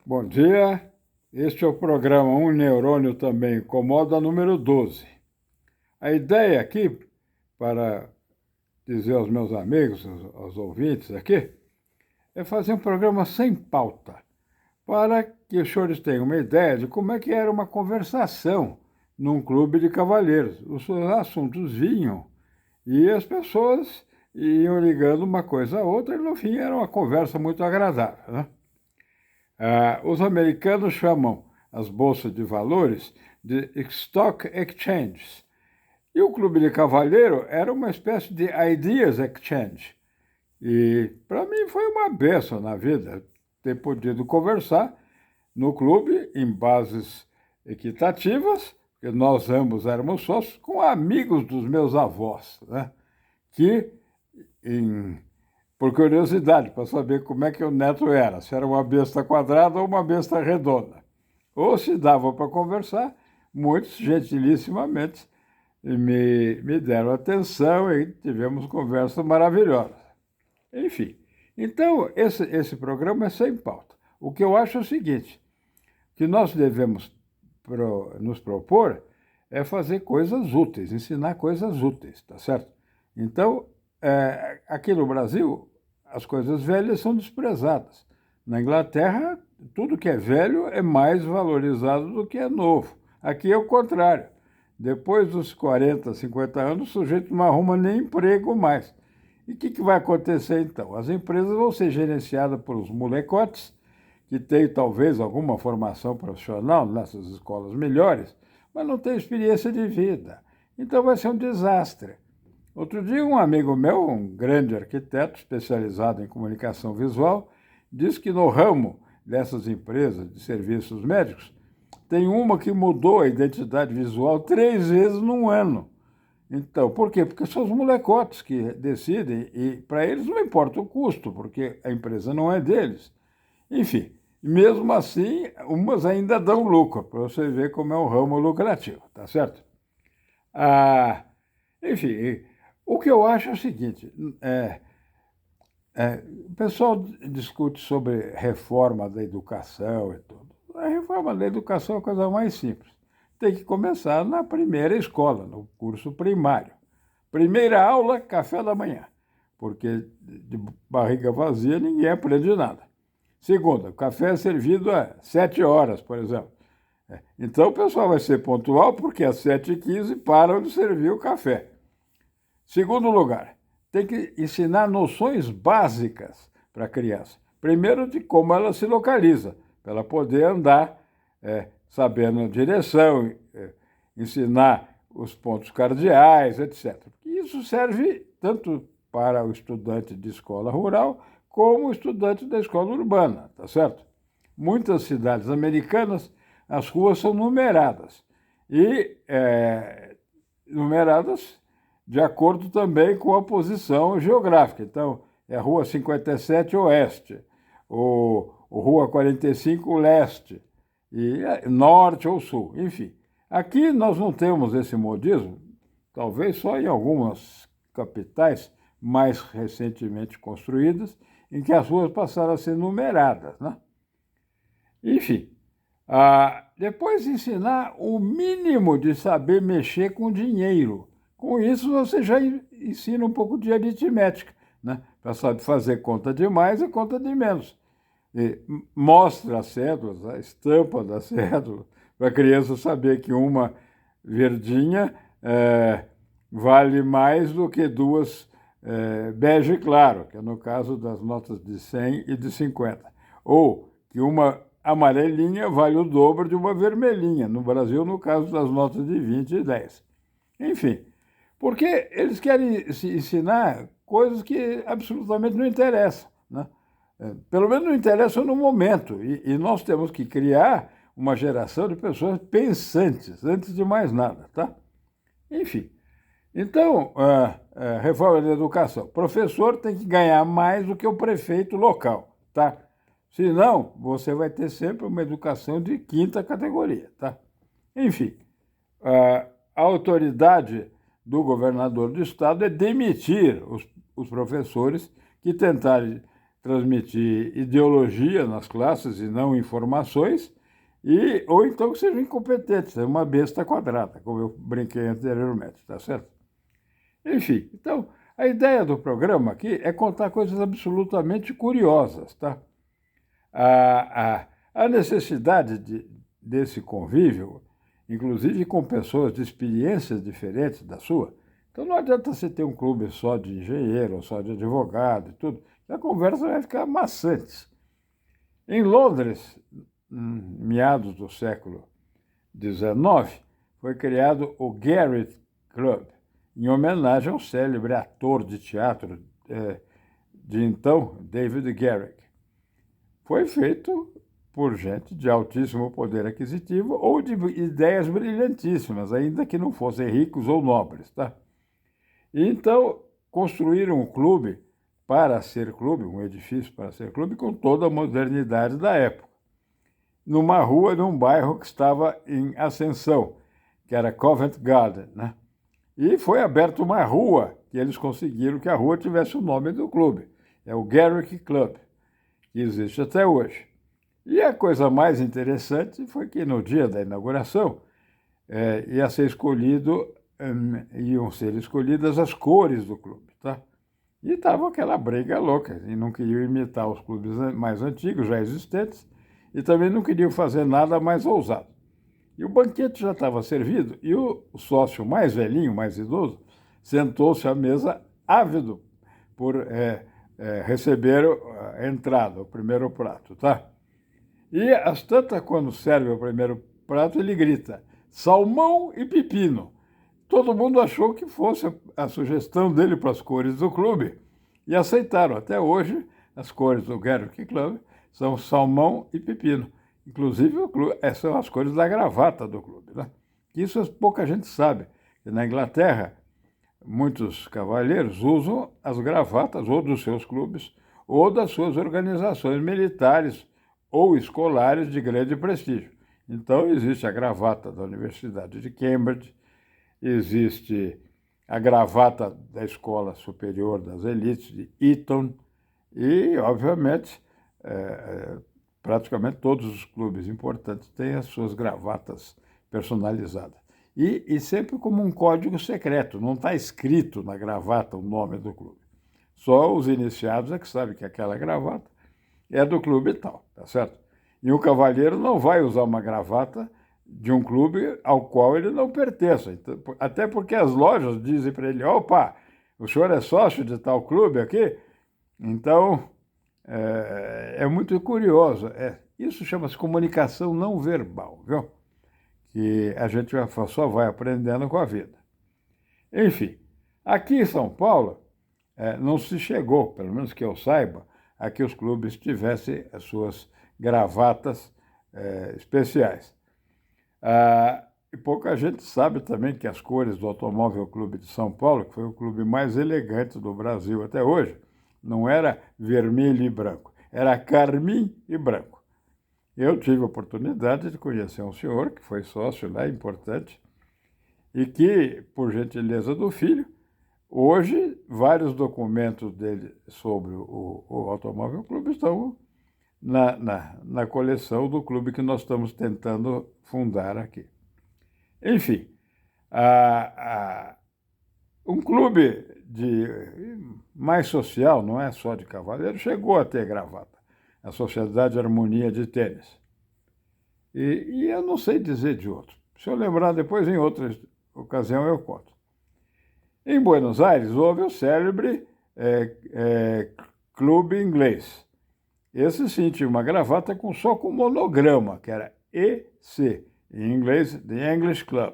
Bom dia, este é o programa Um Neurônio Também Incomoda, número 12. A ideia aqui, para dizer aos meus amigos, aos ouvintes aqui, é fazer um programa sem pauta, para que os senhores tenham uma ideia de como é que era uma conversação num clube de cavalheiros. Os assuntos vinham e as pessoas iam ligando uma coisa a outra e, no fim, era uma conversa muito agradável, né? Os americanos chamam as bolsas de valores de stock exchanges. E o Clube de Cavalheiro era uma espécie de ideas exchange. E para mim foi uma bênção na vida ter podido conversar no clube em bases equitativas, porque nós ambos éramos sócios, com amigos dos meus avós, né? Que por curiosidade, para saber como é que o neto era, se era uma besta quadrada ou uma besta redonda. Ou se dava para conversar, muitos gentilissimamente me deram atenção e tivemos conversas maravilhosas. Enfim, então esse programa é sem pauta. O que eu acho é o seguinte, que nós devemos nos propor é fazer coisas úteis, ensinar coisas úteis, tá certo? Então, aqui no Brasil, as coisas velhas são desprezadas. Na Inglaterra, tudo que é velho é mais valorizado do que é novo. Aqui é o contrário. Depois dos 40, 50 anos, o sujeito não arruma nem emprego mais. E o que vai acontecer então? As empresas vão ser gerenciadas por os molecotes, que têm talvez alguma formação profissional nessas escolas melhores, mas não têm experiência de vida. Então vai ser um desastre. Outro dia, um amigo meu, um grande arquiteto especializado em comunicação visual, disse que no ramo dessas empresas de serviços médicos, tem uma que mudou a identidade visual 3 vezes num ano. Então, por quê? Porque são os molecotes que decidem e para eles não importa o custo, porque a empresa não é deles. Enfim, mesmo assim, umas ainda dão lucro, para você ver como é um ramo lucrativo, tá certo? Enfim, o que eu acho é o seguinte, o pessoal discute sobre reforma da educação e tudo. A reforma da educação é a coisa mais simples. Tem que começar na primeira escola, no curso primário. Primeira aula, café da manhã, porque de barriga vazia ninguém aprende nada. Segunda, o café é servido às 7 horas, por exemplo. Então o pessoal vai ser pontual porque às 7h15 param de servir o café. Segundo lugar, tem que ensinar noções básicas para a criança. Primeiro, de como ela se localiza, para ela poder andar sabendo a direção, ensinar os pontos cardeais, etc. Isso serve tanto para o estudante de escola rural como o estudante da escola urbana, tá certo? Muitas cidades americanas, as ruas são numeradas. E numeradas de acordo também com a posição geográfica. Então, é a Rua 57 Oeste, ou Rua 45 Leste, e Norte ou Sul, enfim. Aqui nós não temos esse modismo, talvez só em algumas capitais mais recentemente construídas, em que as ruas passaram a ser numeradas, né? Enfim, depois ensinar o mínimo de saber mexer com dinheiro. Com isso, você já ensina um pouco de aritmética, né? Para saber fazer conta de mais e conta de menos. E mostra as cédulas, a estampa da cédula, para a criança saber que uma verdinha vale mais do que duas bege claro, que é no caso das notas de 100 e de 50. Ou que uma amarelinha vale o dobro de uma vermelhinha, no Brasil, no caso das notas de 20 e 10. Enfim, porque eles querem ensinar coisas que absolutamente não interessam, né? Pelo menos não interessam no momento. E nós temos que criar uma geração de pessoas pensantes, antes de mais nada, tá? Enfim, então, reforma da educação. O professor tem que ganhar mais do que o prefeito local, tá? Senão, você vai ter sempre uma educação de 5ª categoria, tá? Enfim, a autoridade do governador do estado é demitir os professores que tentarem transmitir ideologia nas classes e não informações, ou então que sejam incompetentes, é uma besta quadrada, como eu brinquei anteriormente, tá certo? Enfim, então, a ideia do programa aqui é contar coisas absolutamente curiosas, tá? A necessidade desse convívio, inclusive com pessoas de experiências diferentes da sua. Então não adianta você ter um clube só de engenheiro, ou só de advogado e tudo, a conversa vai ficar maçante. Em Londres, meados do século XIX, foi criado o Garrick Club, em homenagem ao célebre ator de teatro de então, David Garrick. Foi feito por gente de altíssimo poder aquisitivo ou de ideias brilhantíssimas, ainda que não fossem ricos ou nobres, tá? E então, construíram um clube para ser clube, um edifício para ser clube, com toda a modernidade da época, numa rua, num bairro que estava em ascensão, que era Covent Garden, né? E foi aberta uma rua, que eles conseguiram que a rua tivesse o nome do clube. É o Garrick Club, que existe até hoje. E a coisa mais interessante foi que no dia da inauguração iam ser escolhidas as cores do clube, tá? E estava aquela briga louca, e não queriam imitar os clubes mais antigos, já existentes, e também não queriam fazer nada mais ousado. E o banquete já estava servido, e o sócio mais velhinho, mais idoso, sentou-se à mesa ávido por receber a entrada, o primeiro prato, tá? E às tantas, quando serve o primeiro prato, ele grita: salmão e pepino. Todo mundo achou que fosse a sugestão dele para as cores do clube e aceitaram. Até hoje, as cores do Garrick Club são salmão e pepino. Inclusive, essas são as cores da gravata do clube, né? Isso pouca gente sabe. E na Inglaterra, muitos cavalheiros usam as gravatas ou dos seus clubes ou das suas organizações militares ou escolares de grande prestígio. Então, existe a gravata da Universidade de Cambridge, existe a gravata da Escola Superior das Elites de Eton e, obviamente, praticamente todos os clubes importantes têm as suas gravatas personalizadas. E sempre como um código secreto, não está escrito na gravata o nome do clube. Só os iniciados é que sabem que aquela gravata é do clube tal, tá certo? E o cavalheiro não vai usar uma gravata de um clube ao qual ele não pertence. Então, até porque as lojas dizem para ele: opa, o senhor é sócio de tal clube aqui? Então, é muito curioso. Isso chama-se comunicação não verbal, viu? Que a gente só vai aprendendo com a vida. Enfim, aqui em São Paulo, não se chegou, pelo menos que eu saiba, a que os clubes tivessem as suas gravatas especiais. E pouca gente sabe também que as cores do Automóvel Clube de São Paulo, que foi o clube mais elegante do Brasil até hoje, não era vermelho e branco, era carmim e branco. Eu tive a oportunidade de conhecer um senhor que foi sócio lá, importante, e que, por gentileza do filho, hoje vários documentos dele sobre o Automóvel Clube estão na coleção do clube que nós estamos tentando fundar aqui. Enfim, um clube mais social, não é só de cavaleiro, chegou a ter gravata, a Sociedade Harmonia de Tênis. E eu não sei dizer de outro. Se eu lembrar depois, em outra ocasião, eu conto. Em Buenos Aires, houve o célebre Clube Inglês. Esse sim tinha uma gravata só com monograma, que era EC, em inglês, The English Club.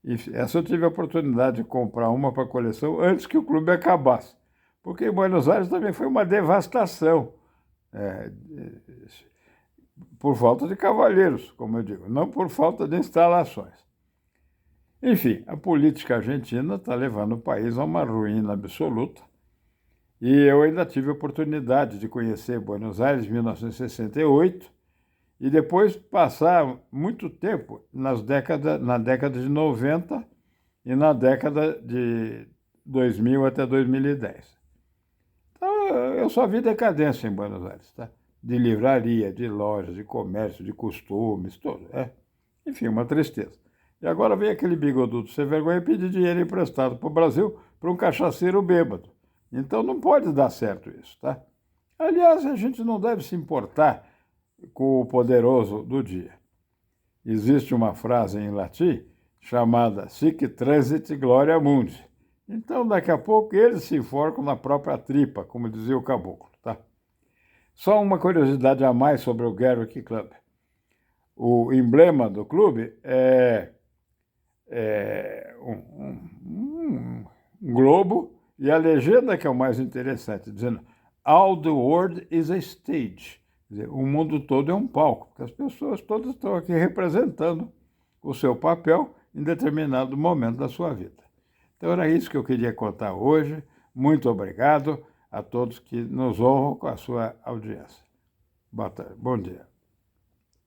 E essa eu tive a oportunidade de comprar uma para a coleção antes que o clube acabasse, porque em Buenos Aires também foi uma devastação, por falta de cavalheiros, como eu digo, não por falta de instalações. Enfim, a política argentina está levando o país a uma ruína absoluta. E eu ainda tive a oportunidade de conhecer Buenos Aires em 1968 e depois passar muito tempo na década de 90 e na década de 2000 até 2010. Então, eu só vi decadência em Buenos Aires, tá? De livraria, de lojas, de comércio, de costumes, tudo. Enfim, uma tristeza. E agora vem aquele bigodudo sem vergonha pedir dinheiro emprestado para o Brasil para um cachaceiro bêbado. Então não pode dar certo isso, tá? Aliás, a gente não deve se importar com o poderoso do dia. Existe uma frase em latim chamada sic transit gloria mundi. Então, daqui a pouco, eles se enforcam na própria tripa, como dizia o caboclo, tá? Só uma curiosidade a mais sobre o Garrick Club. O emblema do clube é um globo e a legenda que é o mais interessante, dizendo All the world is a stage. Quer dizer, o mundo todo é um palco, porque as pessoas todas estão aqui representando o seu papel em determinado momento da sua vida. Então era isso que eu queria contar hoje. Muito obrigado a todos que nos honram com a sua audiência. Boa tarde, bom dia.